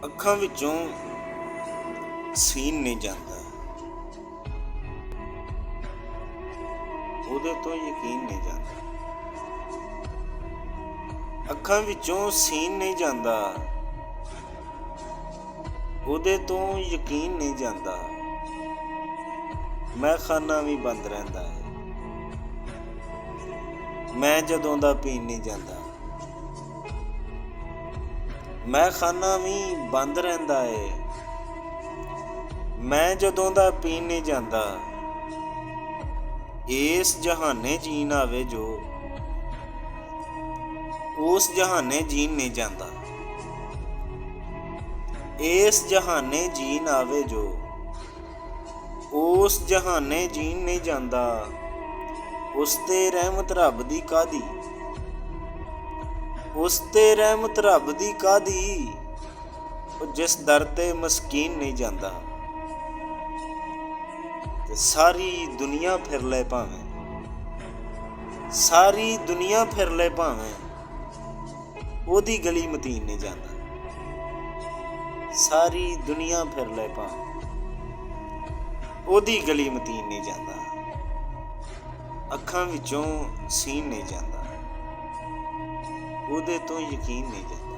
ਅੱਖਾਂ ਵਿੱਚੋਂ ਸੀਨ ਨਹੀਂ ਜਾਂਦਾ, ਉਹਦੇ ਤੋਂ ਯਕੀਨ ਨਹੀਂ ਜਾਂਦਾ। ਅੱਖਾਂ ਵਿੱਚੋਂ ਸੀਨ ਨਹੀਂ ਜਾਂਦਾ, ਉਹਦੇ ਤੋਂ ਯਕੀਨ ਨਹੀਂ ਜਾਂਦਾ। ਮੈਂ ਖਾਨਾ ਵੀ ਬੰਦ ਰਹਿੰਦਾ ਹੈ, ਮੈਂ ਜਦੋਂ ਦਾ ਪੀਣ ਨਹੀਂ ਜਾਂਦਾ। ਮੈਂ ਖਾਨਾ ਵੀ ਬੰਦ ਰਹਿੰਦਾ ਏ, ਮੈਂ ਜਦੋਂ ਦਾ ਪੀਣ ਨਹੀਂ ਜਾਂਦਾ। ਇਸ ਜਹਾਨੇ ਜੀਣ ਆਵੇ ਜੋ ਉਸ ਜਹਾਨੇ ਜੀਣ ਨਹੀਂ ਜਾਂਦਾ। ਇਸ ਜਹਾਨੇ ਜੀਣ ਆਵੇ ਜੋ ਉਸ ਜਹਾਨੇ ਜੀਣ ਨਹੀਂ ਜਾਂਦਾ। ਉਸ ਤੇ ਰਹਿਮਤ ਰੱਬ ਦੀ ਕਾਹਦੀ, ਉਸ ਤੇ ਰਹਿਮਤ ਰੱਬ ਦੀ ਕਾਹਦੀ, ਉਹ ਜਿਸ ਦਰ ਤੇ ਮਸਕੀਨ ਨਹੀਂ ਜਾਂਦਾ। ਤੇ ਸਾਰੀ ਦੁਨੀਆ ਫਿਰ ਲੈ ਭਾਵੇਂ, ਸਾਰੀ ਦੁਨੀਆ ਫਿਰ ਲੈ ਭਾਵੇਂ, ਉਹਦੀ ਗਲੀ ਮਤੀਨ ਨਹੀਂ ਜਾਂਦਾ। ਸਾਰੀ ਦੁਨੀਆ ਫਿਰ ਲੈ ਭਾਵੇਂ, ਉਹਦੀ ਗਲੀ ਮਤੀਨ ਨਹੀਂ ਜਾਂਦਾ। ਅੱਖਾਂ ਵਿੱਚੋਂ ਸੀਨ ਨਹੀਂ ਜਾਂਦਾ, ਉਹਦੇ ਤੋਂ ਯਕੀਨ ਨਹੀਂ ਜਾਂਦਾ।